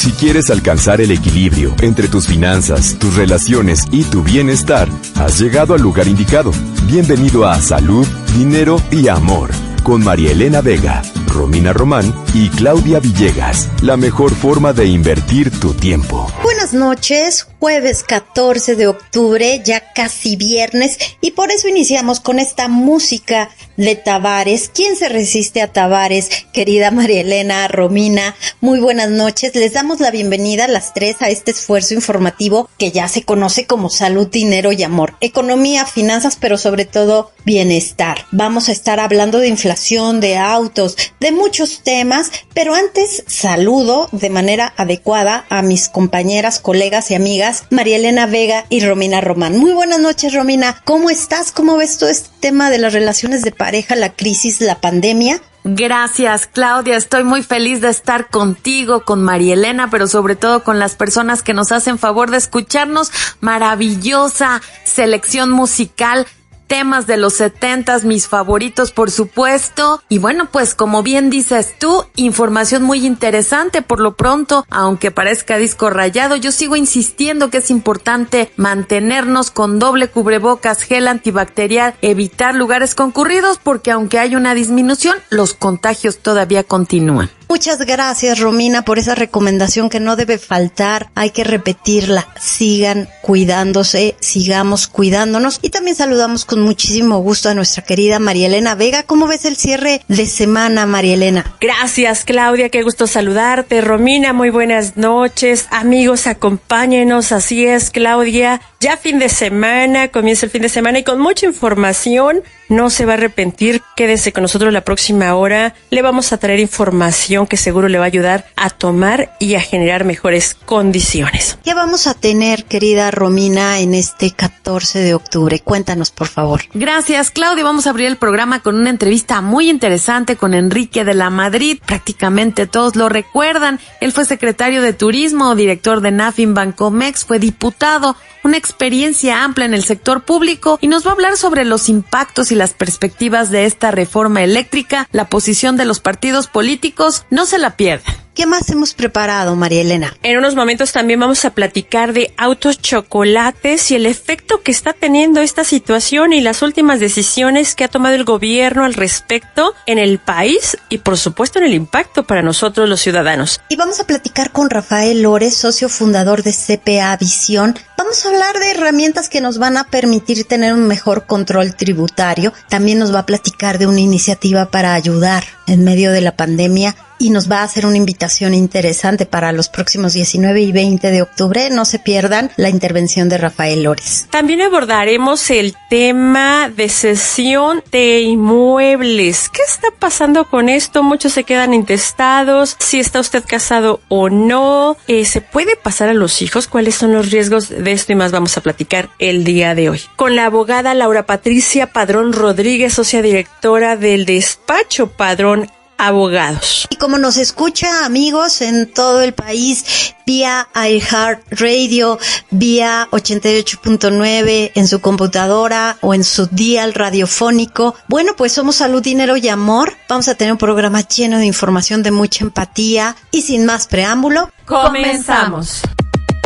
Si quieres alcanzar el equilibrio entre tus finanzas, tus relaciones y tu bienestar, has llegado al lugar indicado. Bienvenido a Salud, Dinero y Amor, con María Elena Vega, Romina Román y Claudia Villegas. La mejor forma de invertir tu tiempo. Buenas noches, jueves 14 de octubre, ya casi viernes, y por eso iniciamos con esta música de Tavares. ¿Quién se resiste a Tavares? Querida María Elena, Romina, muy buenas noches. Les damos la bienvenida a las tres a este esfuerzo informativo que ya se conoce como Salud, Dinero y Amor. Economía, finanzas, pero sobre todo bienestar. Vamos a estar hablando de inflación, de autos, de muchos temas, pero antes saludo de manera adecuada a mis compañeras, colegas y amigas María Elena Vega y Romina Román. Muy buenas noches, Romina. ¿Cómo estás? ¿Cómo ves todo este tema de las relaciones de pareja, la crisis, la pandemia? Gracias, Claudia. Estoy muy feliz de estar contigo, con María Elena, pero sobre todo con las personas que nos hacen favor de escucharnos. Maravillosa selección musical. Temas de los 70s, mis favoritos, por supuesto. Y bueno, pues como bien dices tú, información muy interesante por lo pronto, aunque parezca disco rayado. Yo sigo insistiendo que es importante mantenernos con doble cubrebocas, gel antibacterial, evitar lugares concurridos, porque aunque hay una disminución, los contagios todavía continúan. Muchas gracias, Romina, por esa recomendación que no debe faltar. Hay que repetirla. Sigan cuidándose, sigamos cuidándonos. Y también saludamos con muchísimo gusto a nuestra querida María Elena Vega. ¿Cómo ves el cierre de semana, María Elena? Gracias, Claudia. Qué gusto saludarte. Romina, muy buenas noches. Amigos, acompáñenos. Así es, Claudia. Ya fin de semana, comienza el fin de semana y con mucha información. No se va a arrepentir. Quédese con nosotros la próxima hora. Le vamos a traer información que seguro le va a ayudar a tomar y a generar mejores condiciones. ¿Qué vamos a tener, querida Romina, en este 14 de octubre? Cuéntanos, por favor. Gracias, Claudia. Vamos a abrir el programa con una entrevista muy interesante con Enrique de la Madrid. Prácticamente todos lo recuerdan. Él fue secretario de Turismo, director de Nafin Bancomex, fue diputado, una experiencia amplia en el sector público, y nos va a hablar sobre los impactos y las perspectivas de esta reforma eléctrica, la posición de los partidos políticos. No se la pierdan. ¿Qué más hemos preparado, María Elena? En unos momentos también vamos a platicar de autos chocolates y el efecto que está teniendo esta situación y las últimas decisiones que ha tomado el gobierno al respecto en el país y por supuesto en el impacto para nosotros los ciudadanos. Y vamos a platicar con Rafael Lores, socio fundador de CPA Visión. Vamos a hablar de herramientas que nos van a permitir tener un mejor control tributario. También nos va a platicar de una iniciativa para ayudar en medio de la pandemia y nos va a hacer una invitación interesante para los próximos 19 y 20 de octubre. No se pierdan la intervención de Rafael Lores. También abordaremos el tema de cesión de inmuebles. ¿Qué está pasando con esto? Muchos se quedan intestados. Si está usted casado o no. ¿Se puede pasar a los hijos? ¿Cuáles son los riesgos de esto? Y más vamos a platicar el día de hoy. Con la abogada Laura Patricia Padrón Rodríguez, socia directora del despacho Padrón Abogados. Y como nos escucha, amigos, en todo el país, vía iHeartRadio, vía 88.9 en su computadora o en su dial radiofónico. Bueno, pues somos Salud, Dinero y Amor. Vamos a tener un programa lleno de información, de mucha empatía. Y sin más preámbulo, comenzamos.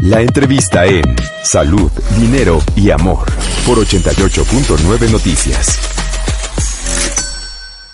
La entrevista en Salud, Dinero y Amor por 88.9 Noticias.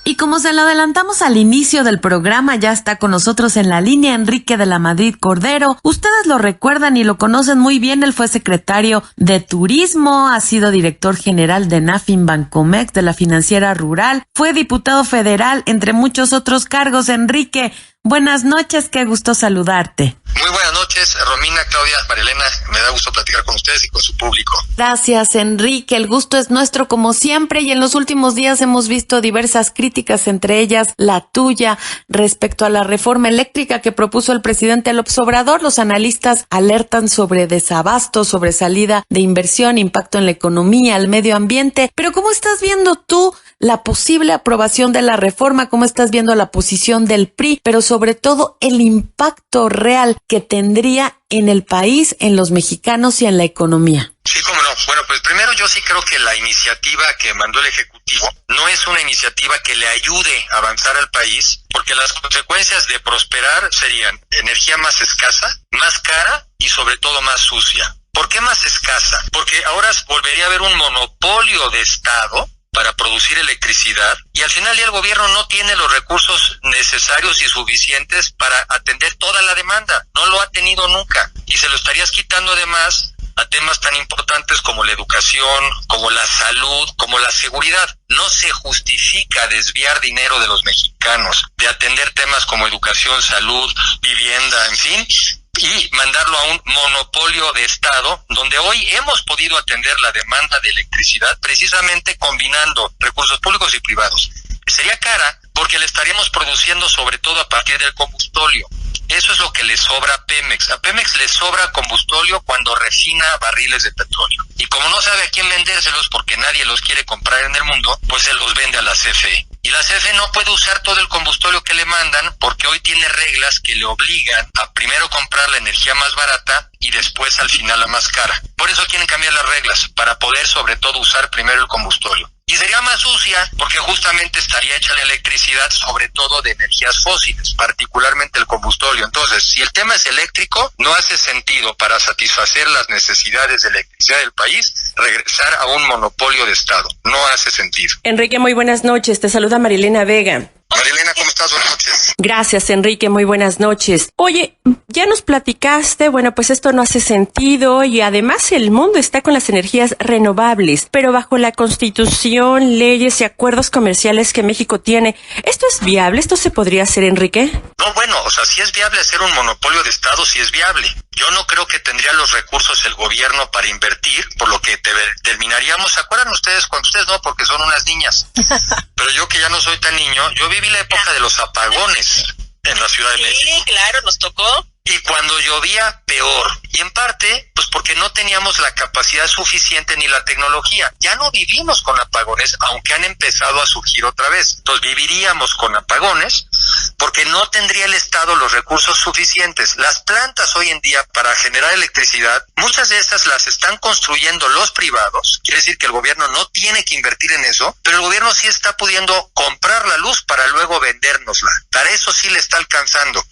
Y como se lo adelantamos al inicio del programa, ya está con nosotros en la línea Enrique de la Madrid Cordero. Ustedes lo recuerdan y lo conocen muy bien. Él fue secretario de Turismo, ha sido director general de Nafin Bancomex, de la Financiera Rural, fue diputado federal, entre muchos otros cargos. Enrique, buenas noches, qué gusto saludarte. Muy buenas noches, Romina, Claudia, María Elena, me da gusto platicar con ustedes y con su público. Gracias, Enrique, el gusto es nuestro como siempre, y en los últimos días hemos visto diversas críticas, entre ellas la tuya, respecto a la reforma eléctrica que propuso el presidente López Obrador. Los analistas alertan sobre desabasto, sobre salida de inversión, impacto en la economía, el medio ambiente, pero ¿cómo estás viendo tú la posible aprobación de la reforma? ¿Cómo estás viendo la posición del PRI? Pero sobre todo el impacto real que tendría en el país, en los mexicanos y en la economía. Sí, cómo no. Bueno, pues primero yo sí creo que la iniciativa que mandó el Ejecutivo no es una iniciativa que le ayude a avanzar al país, porque las consecuencias de prosperar serían energía más escasa, más cara y sobre todo más sucia. ¿Por qué más escasa? Porque ahora volvería a haber un monopolio de Estado para producir electricidad y al final el gobierno no tiene los recursos necesarios y suficientes para atender toda la demanda. No lo ha tenido nunca y se lo estarías quitando además a temas tan importantes como la educación, como la salud, como la seguridad. No se justifica desviar dinero de los mexicanos, de atender temas como educación, salud, vivienda, en fin, y mandarlo a un monopolio de Estado, donde hoy hemos podido atender la demanda de electricidad precisamente combinando recursos públicos y privados. Sería cara porque le estaríamos produciendo sobre todo a partir del combustóleo. Eso es lo que le sobra a Pemex. A Pemex le sobra combustóleo cuando refina barriles de petróleo. Y como no sabe a quién vendérselos porque nadie los quiere comprar en el mundo, pues se los vende a la CFE. Y la CFE no puede usar todo el combustóleo que le mandan porque hoy tiene reglas que le obligan a primero comprar la energía más barata y después al final la más cara. Por eso quieren cambiar las reglas, para poder sobre todo usar primero el combustóleo. Y sería más sucia porque justamente estaría hecha la electricidad sobre todo de energías fósiles, particularmente el combustóleo. Entonces, si el tema es eléctrico, no hace sentido para satisfacer las necesidades de electricidad del país regresar a un monopolio de Estado. No hace sentido. Enrique, muy buenas noches. Te saluda Marilena Vega. Marilena, ¿cómo estás? Buenas noches. Gracias, Enrique. Muy buenas noches. Oye, ya nos platicaste, bueno, pues esto no hace sentido y además el mundo está con las energías renovables, pero bajo la Constitución, leyes y acuerdos comerciales que México tiene, ¿esto es viable? ¿Esto se podría hacer, Enrique? No, bueno, o sea, si es viable hacer un monopolio de Estado, sí es viable. Yo no creo que tendría los recursos el gobierno para invertir, por lo que terminaríamos, ¿se acuerdan ustedes? Cuando ustedes no, porque son unas niñas. Pero yo que ya no soy tan niño, yo viví la época de los apagones en la Ciudad de México. Sí, claro, nos tocó. Y cuando llovía, peor. Y en parte, pues porque no teníamos la capacidad suficiente ni la tecnología. Ya no vivimos con apagones, aunque han empezado a surgir otra vez. Entonces viviríamos con apagones porque no tendría el Estado los recursos suficientes. Las plantas hoy en día para generar electricidad, muchas de estas las están construyendo los privados. Quiere decir que el gobierno no tiene que invertir en eso, pero el gobierno sí está pudiendo comprar la luz para luego vendérnosla. Para eso sí le está alcanzando.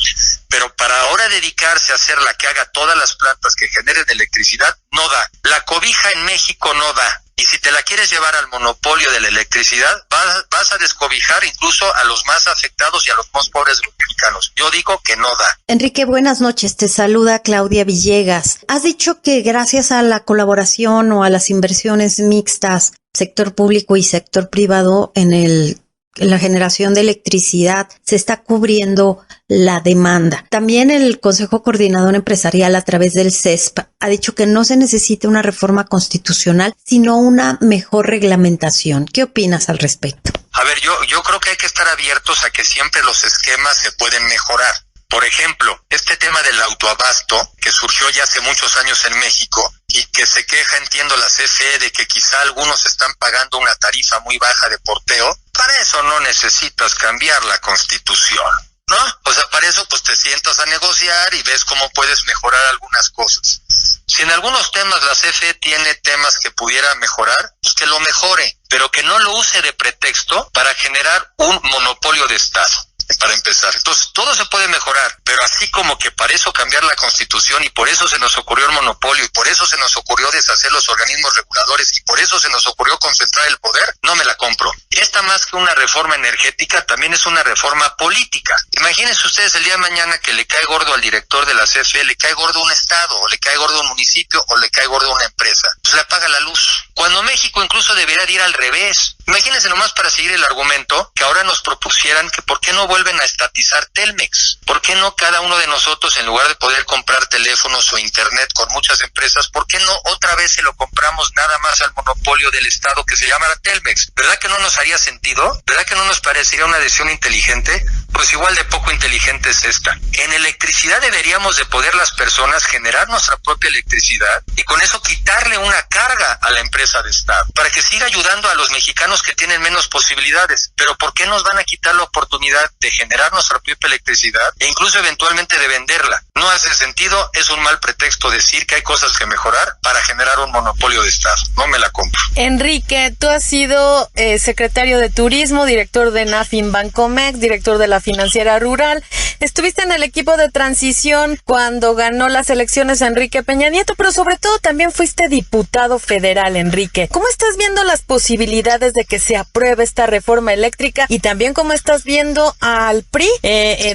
Pero para ahora dedicarse a hacer la que haga todas las plantas que generen electricidad, no da. La cobija en México no da. Y si te la quieres llevar al monopolio de la electricidad, vas a descobijar incluso a los más afectados y a los más pobres de los mexicanos. Yo digo que no da. Enrique, buenas noches. Te saluda Claudia Villegas. Has dicho que gracias a la colaboración o a las inversiones mixtas, sector público y sector privado en la generación de electricidad, se está cubriendo la demanda. También el Consejo Coordinador Empresarial, a través del CESP, ha dicho que no se necesita una reforma constitucional, sino una mejor reglamentación. ¿Qué opinas al respecto? A ver, yo creo que hay que estar abiertos a que siempre los esquemas se pueden mejorar. Por ejemplo, este tema del autoabasto, que surgió ya hace muchos años en México, y que se queja, entiendo, la CFE de que quizá algunos están pagando una tarifa muy baja de porteo. Para eso no necesitas cambiar la Constitución, ¿no? O sea, para eso pues te sientas a negociar y ves cómo puedes mejorar algunas cosas. Si en algunos temas la CFE tiene temas que pudiera mejorar, pues que lo mejore, pero que no lo use de pretexto para generar un monopolio de Estado. Para empezar. Entonces, todo se puede mejorar, pero así como que para eso cambiar la Constitución y por eso se nos ocurrió el monopolio y por eso se nos ocurrió deshacer los organismos reguladores y por eso se nos ocurrió concentrar el poder, no me la compro. Esta más que una reforma energética también es una reforma política. Imagínense ustedes el día de mañana que le cae gordo al director de la CFE, le cae gordo un estado, o le cae gordo un municipio, o le cae gordo una empresa. Pues le apaga la luz. Cuando México incluso debería de ir al revés. Imagínense nomás para seguir el argumento que ahora nos propusieran que por qué no vuelven a estatizar Telmex. ¿Por qué no cada uno de nosotros, en lugar de poder comprar teléfonos o internet con muchas empresas, por qué no otra vez se lo compramos nada más al monopolio del Estado que se llama Telmex? ¿Verdad que no nos haría sentido? ¿Verdad que no nos parecería una decisión inteligente? Pues igual de poco inteligente es esta. En electricidad deberíamos de poder las personas generar nuestra propia electricidad y con eso quitarle una carga a la empresa de Estado para que siga ayudando a los mexicanos que tienen menos posibilidades. Pero ¿por qué nos van a quitar la oportunidad de generar nuestra propia electricidad e incluso eventualmente de venderla? no hace sentido, es un mal pretexto decir que hay cosas que mejorar para generar un monopolio de Estado. No me la compro. Enrique, tú has sido secretario de Turismo, director de Nafin Bancomex, director de la Financiera Rural. Estuviste en el equipo de transición cuando ganó las elecciones Enrique Peña Nieto, pero sobre todo también fuiste diputado federal, Enrique. ¿Cómo estás viendo las posibilidades de que se apruebe esta reforma eléctrica? Y también cómo estás viendo al PRI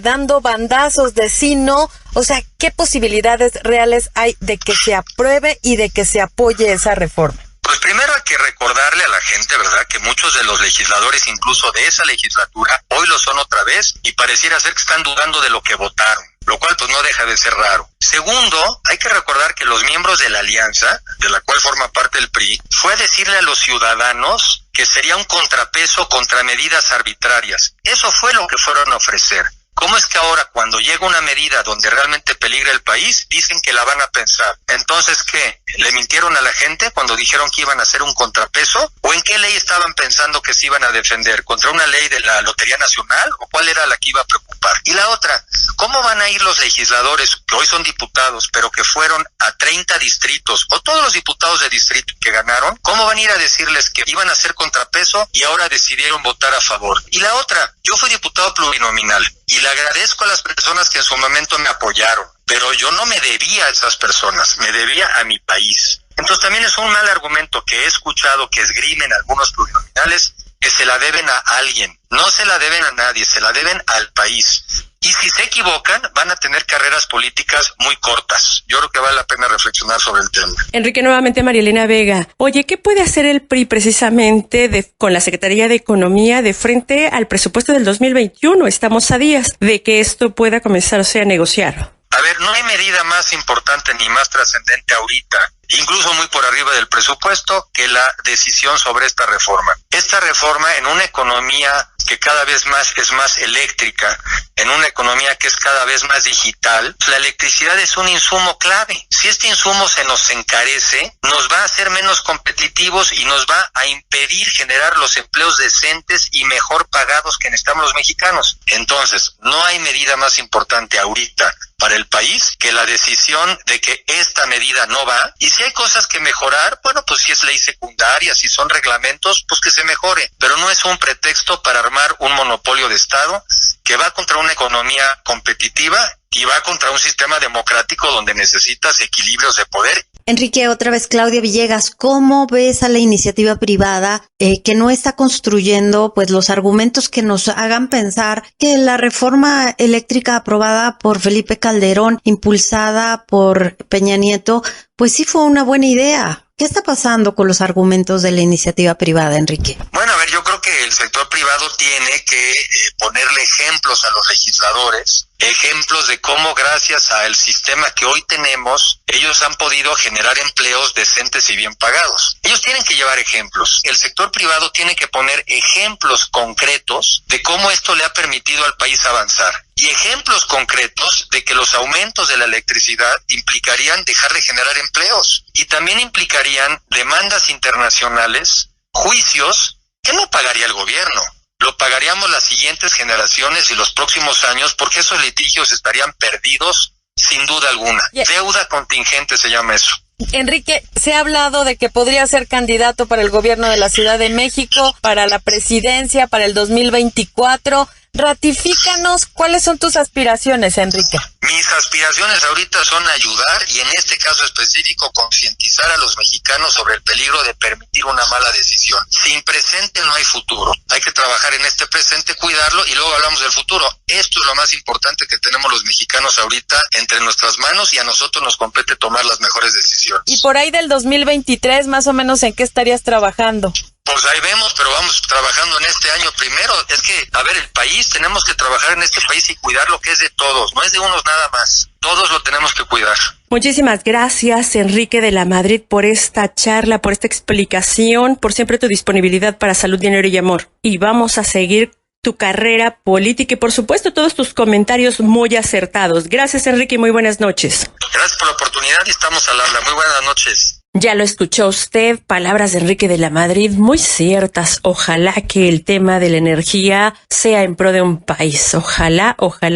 dando bandazos de sí, no. O sea, ¿qué posibilidades reales hay de que se apruebe y de que se apoye esa reforma? Pues primero hay que recordarle a la gente, ¿verdad?, que muchos de los legisladores, incluso de esa legislatura, hoy lo son otra vez y pareciera ser que están dudando de lo que votaron, lo cual pues no deja de ser raro. Segundo, hay que recordar que los miembros de la alianza, de la cual forma parte el PRI, fue decirle a los ciudadanos que sería un contrapeso contra medidas arbitrarias. Eso fue lo que fueron a ofrecer. ¿Cómo es que ahora, cuando llega una medida donde realmente peligra el país, dicen que la van a pensar? Entonces, ¿qué? ¿Le mintieron a la gente cuando dijeron que iban a hacer un contrapeso? ¿O en qué ley estaban pensando que se iban a defender? ¿Contra una ley de la Lotería Nacional? ¿O cuál era la que iba a preocupar? Y la otra, ¿cómo van a ir los legisladores, que hoy son diputados, pero que fueron a 30 distritos, o todos los diputados de distrito que ganaron, cómo van a ir a decirles que iban a hacer contrapeso y ahora decidieron votar a favor? Y la otra, yo fui diputado plurinominal y le agradezco a las personas que en su momento me apoyaron, pero yo no me debía a esas personas, me debía a mi país. Entonces también es un mal argumento que he escuchado que esgrimen algunos plurinominales, que se la deben a alguien. No se la deben a nadie, se la deben al país. Y si se equivocan, van a tener carreras políticas muy cortas. Yo creo que vale la pena reflexionar sobre el tema. Enrique, nuevamente María Elena Vega. Oye, ¿qué puede hacer el PRI precisamente con la Secretaría de Economía de frente al presupuesto del 2021? Estamos a días de que esto pueda comenzarse a negociar. A ver, no hay medida más importante ni más trascendente ahorita, incluso muy por arriba del presupuesto, que la decisión sobre esta reforma. Esta reforma, en una economía que cada vez más es más eléctrica, en una economía que es cada vez más digital, la electricidad es un insumo clave. Si este insumo se nos encarece, nos va a hacer menos competitivos y nos va a impedir generar los empleos decentes y mejor pagados que necesitamos los mexicanos. Entonces, no hay medida más importante ahorita para el país que la decisión de que esta medida no va. Y si hay cosas que mejorar, bueno, pues si es ley secundaria, si son reglamentos, pues que se mejore. Pero no es un pretexto para armar un monopolio de Estado que va contra una economía competitiva y va contra un sistema democrático donde necesitas equilibrios de poder. Enrique, otra vez Claudia Villegas, ¿cómo ves a la iniciativa privada que no está construyendo pues los argumentos que nos hagan pensar que la reforma eléctrica aprobada por Felipe Calderón, impulsada por Peña Nieto, pues sí fue una buena idea? ¿Qué está pasando con los argumentos de la iniciativa privada, Enrique? Bueno, a ver, yo creo que el sector privado tiene que ponerle ejemplos a los legisladores, ejemplos de cómo gracias al sistema que hoy tenemos, ellos han podido generar empleos decentes y bien pagados. Ellos tienen que llevar ejemplos. El sector privado tiene que poner ejemplos concretos de cómo esto le ha permitido al país avanzar. Y ejemplos concretos de que los aumentos de la electricidad implicarían dejar de generar empleos y también implicarían demandas internacionales, juicios que no pagaría el gobierno. Lo pagaríamos las siguientes generaciones y los próximos años porque esos litigios estarían perdidos sin duda alguna. Deuda contingente se llama eso. Enrique, se ha hablado de que podría ser candidato para el gobierno de la Ciudad de México, para la presidencia, para el 2024. Ratifícanos, ¿cuáles son tus aspiraciones, Enrique? Mis aspiraciones ahorita son ayudar y en este caso específico concientizar a los mexicanos sobre el peligro de permitir una mala decisión. Sin presente no hay futuro. Hay que trabajar en este presente, cuidarlo y luego hablamos del futuro. Esto es lo más importante que tenemos los mexicanos ahorita entre nuestras manos y a nosotros nos compete tomar las mejores decisiones. Y por ahí del 2023, más o menos, ¿en qué estarías trabajando? Pues ahí vemos, pero vamos trabajando en este año primero. Es que, a ver, el país, tenemos que trabajar en este país y cuidar lo que es de todos, no es de unos nada más. Todos lo tenemos que cuidar. Muchísimas gracias, Enrique de la Madrid, por esta charla, por esta explicación, por siempre tu disponibilidad para Salud, Dinero y Amor. Y vamos a seguir tu carrera política y, por supuesto, todos tus comentarios muy acertados. Gracias, Enrique, y muy buenas noches. Gracias por la oportunidad y estamos al habla. Muy buenas noches. Ya lo escuchó usted, palabras de Enrique de la Madrid muy ciertas. Ojalá que el tema de la energía sea en pro de un país. Ojalá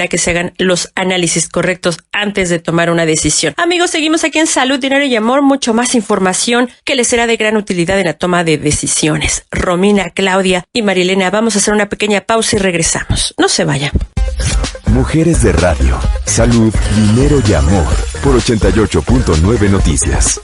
que se hagan los análisis correctos antes de tomar una decisión. Amigos, seguimos aquí en Salud, Dinero y Amor. Mucho más información que les será de gran utilidad en la toma de decisiones. Romina, Claudia y Marielena, vamos a hacer una pequeña pausa y regresamos. No se vayan. Mujeres de Radio, Salud, Dinero y Amor por 88.9 Noticias.